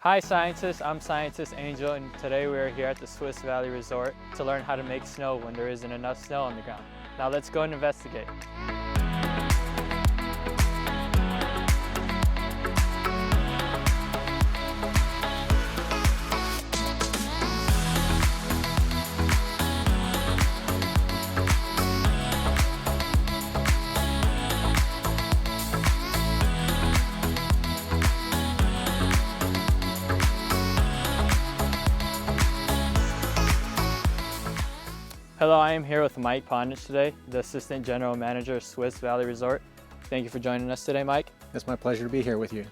Hi scientists, I'm Scientist Angel, and today we are here at the Swiss Valley Resort to learn how to make snow when there isn't enough snow on the ground. Now let's go and investigate. Hello, I am here with Mike Pondich today, the Assistant General Manager of Swiss Valley Resort. Thank you for joining us today, Mike. It's my pleasure to be here with you.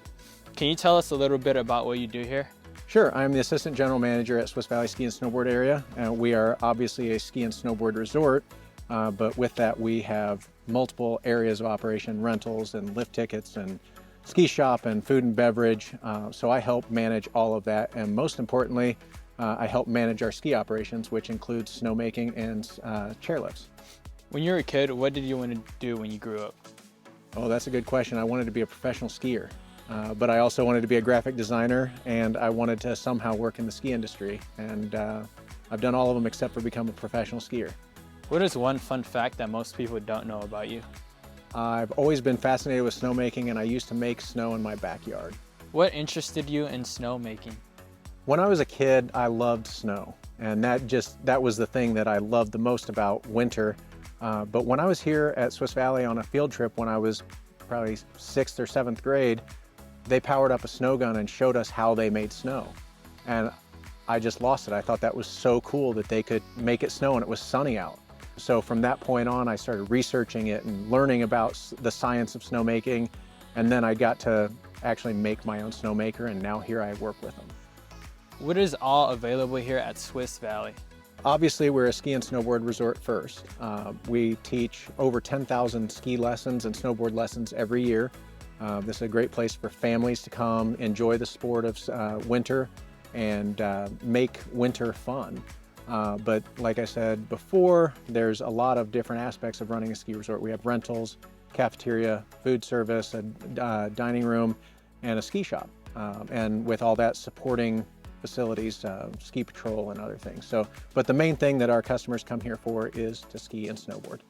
Can you tell us a little bit about what you do here? Sure, I'm the Assistant General Manager at Swiss Valley Ski and Snowboard area. We are obviously a ski and snowboard resort, but with that we have multiple areas of operation, rentals and lift tickets and ski shop and food and beverage. So I help manage all of that, and most importantly, I help manage our ski operations, which includes snowmaking and chairlifts. When you were a kid, what did you want to do when you grew up? Oh, that's a good question. I wanted to be a professional skier, but I also wanted to be a graphic designer, and I wanted to somehow work in the ski industry. And I've done all of them except for become a professional skier. What is one fun fact that most people don't know about you? I've always been fascinated with snowmaking, and I used to make snow in my backyard. What interested you in snowmaking? When I was a kid, I loved snow, and that was the thing that I loved the most about winter. But when I was here at Swiss Valley on a field trip when I was probably 6th or 7th grade, they powered up a snow gun and showed us how they made snow. And I just lost it. I thought that was so cool that they could make it snow and it was sunny out. So from that point on, I started researching it and learning about the science of snowmaking. And then I got to actually make my own snowmaker, and now here I work with them. What is all available here at Swiss Valley? Obviously, we're a ski and snowboard resort first. We teach over 10,000 ski lessons and snowboard lessons every year. This is a great place for families to come, enjoy the sport of winter, and make winter fun. But like I said before, there's a lot of different aspects of running a ski resort. We have rentals, cafeteria, food service, a dining room, and a ski shop. And with all that supporting facilities, ski patrol and other things. But the main thing that our customers come here for is to ski and snowboard.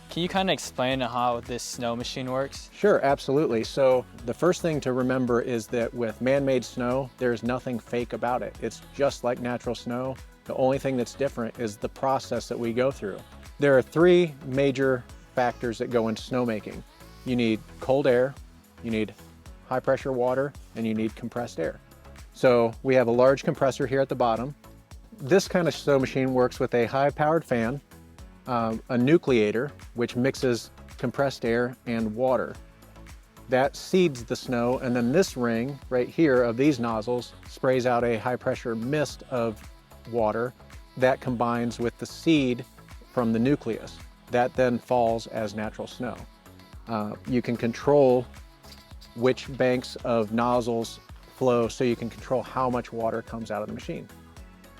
Can you kind of explain how this snow machine works? Sure, absolutely. So the first thing to remember is that with man-made snow, there's nothing fake about it. It's just like natural snow. The only thing that's different is the process that we go through. There are three major factors that go into snowmaking. You need cold air, you need high pressure water, and you need compressed air. So we have a large compressor here at the bottom. This kind of snow machine works with a high-powered fan, a nucleator, which mixes compressed air and water. That seeds the snow, and then this ring right here of these nozzles sprays out a high-pressure mist of water that combines with the seed from the nucleus. That then falls as natural snow. You can control which banks of nozzles flow, so you can control how much water comes out of the machine.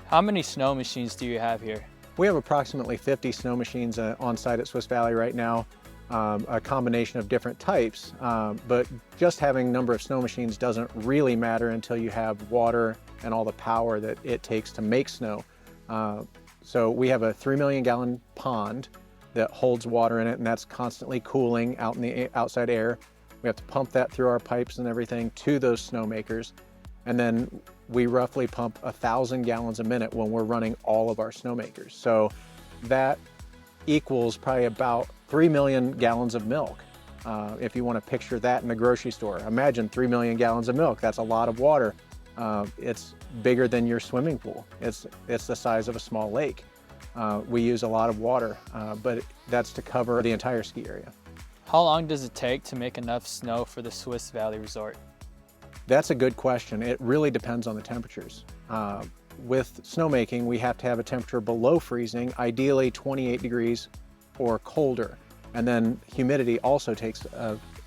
How many snow machines do you have here? We have approximately 50 snow machines on site at Swiss Valley right now, a combination of different types, but just having number of snow machines doesn't really matter until you have water and all the power that it takes to make snow. So we have a 3 million gallon pond that holds water in it, and that's constantly cooling out in the outside air. We have to pump that through our pipes and everything to those snowmakers. And then we roughly pump 1,000 gallons a minute when we're running all of our snowmakers. So that equals probably about 3 million gallons of milk. If you want to picture that in the grocery store, imagine 3 million gallons of milk. That's a lot of water. It's bigger than your swimming pool. It's the size of a small lake. We use a lot of water, but that's to cover the entire ski area. How long does it take to make enough snow for the Swiss Valley Resort? That's a good question. It really depends on the temperatures. With snowmaking, we have to have a temperature below freezing, ideally 28 degrees or colder. And then humidity also takes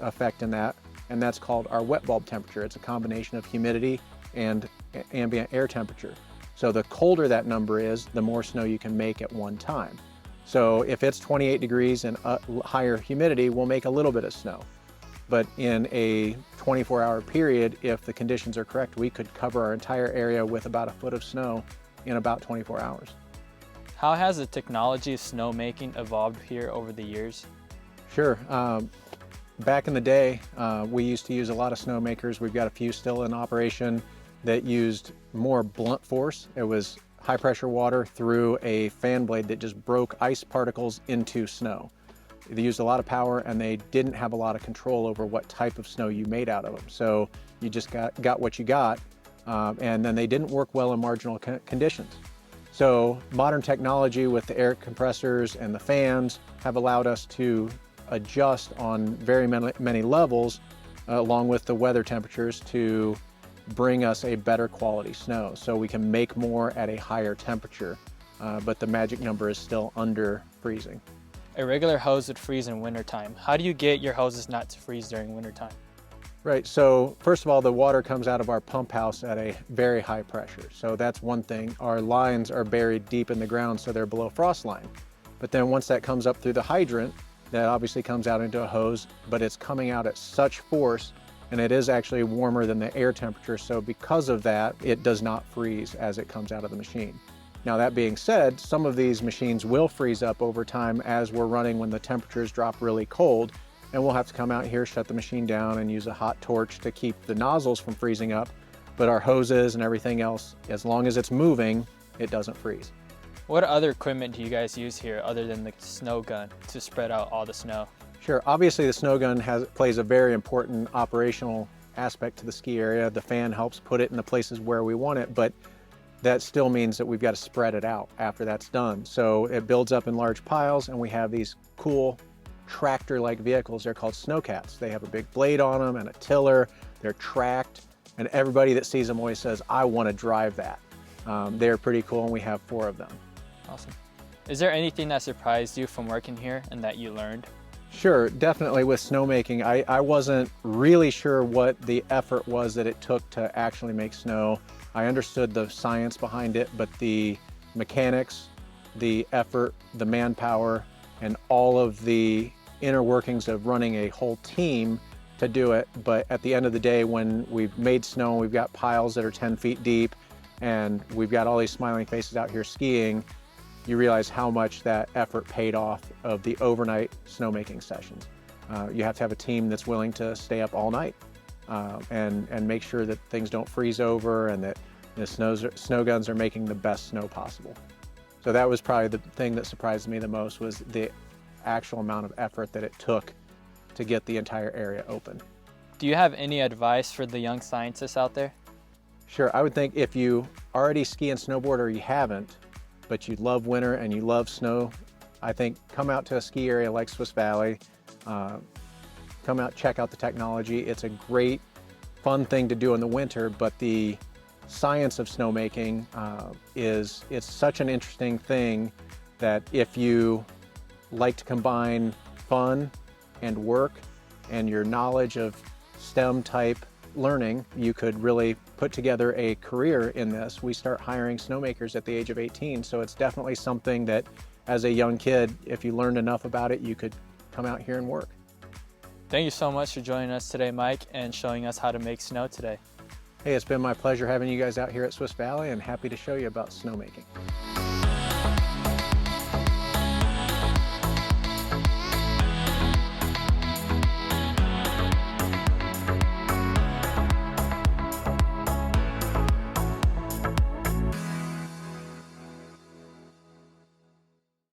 effect in that, and that's called our wet bulb temperature. It's a combination of humidity and ambient air temperature. So the colder that number is, the more snow you can make at one time. So if it's 28 degrees and higher humidity, we'll make a little bit of snow. but in a 24-hour period, if the conditions are correct, we could cover our entire area with about a foot of snow in about 24 hours. How has the technology of snowmaking evolved here over the years? Sure. Back in the day, we used to use a lot of snowmakers. We've got a few still in operation that used more blunt force. It was high pressure water through a fan blade that just broke ice particles into snow. They used a lot of power and they didn't have a lot of control over what type of snow you made out of them. So you just got what you got, and then they didn't work well in marginal conditions. So modern technology with the air compressors and the fans have allowed us to adjust on very many levels, along with the weather temperatures, to bring us a better quality snow. So we can make more at a higher temperature, but the magic number is still under freezing. A regular hose would freeze in wintertime. How do you get your hoses not to freeze during wintertime? Right, so first of all, the water comes out of our pump house at a very high pressure. So that's one thing. Our lines are buried deep in the ground, so they're below frost line. But then once that comes up through the hydrant, that obviously comes out into a hose, but it's coming out at such force, and it is actually warmer than the air temperature. So because of that, it does not freeze as it comes out of the machine. Now that being said, some of these machines will freeze up over time as we're running when the temperatures drop really cold, and we'll have to come out here, shut the machine down, and use a hot torch to keep the nozzles from freezing up. But our hoses and everything else, as long as it's moving, it doesn't freeze. What other equipment do you guys use here other than the snow gun to spread out all the snow? Sure, obviously the snow gun plays a very important operational aspect to the ski area. The fan helps put it in the places where we want it, but that still means that we've got to spread it out after that's done. So it builds up in large piles, and we have these cool tractor-like vehicles. They're called snowcats. They have a big blade on them and a tiller. They're tracked, and everybody that sees them always says, I want to drive that. They're pretty cool, and we have 4 of them. Awesome. Is there anything that surprised you from working here and that you learned? Sure, definitely with snowmaking. I wasn't really sure what the effort was that it took to actually make snow. I understood the science behind it, but the mechanics, the effort, the manpower, and all of the inner workings of running a whole team to do it. But at the end of the day, when we've made snow, we've got piles that are 10 feet deep, and we've got all these smiling faces out here skiing, you realize how much that effort paid off of the overnight snowmaking sessions. You have to have a team that's willing to stay up all night and make sure that things don't freeze over and that the snow guns are making the best snow possible. So that was probably the thing that surprised me the most, was the actual amount of effort that it took to get the entire area open. Do you have any advice for the young scientists out there? Sure, I would think if you already ski and snowboard or you haven't, but you love winter and you love snow, I think come out to a ski area like Swiss Valley, come out, check out the technology. It's a great, fun thing to do in the winter, but the science of snowmaking it's such an interesting thing that if you like to combine fun and work and your knowledge of STEM type learning, you could really put together a career in this. We start hiring snowmakers at the age of 18, so it's definitely something that as a young kid, if you learned enough about it, you could come out here and work. Thank you so much for joining us today, Mike, and showing us how to make snow today. Hey, it's been my pleasure having you guys out here at Swiss Valley, and happy to show you about snowmaking.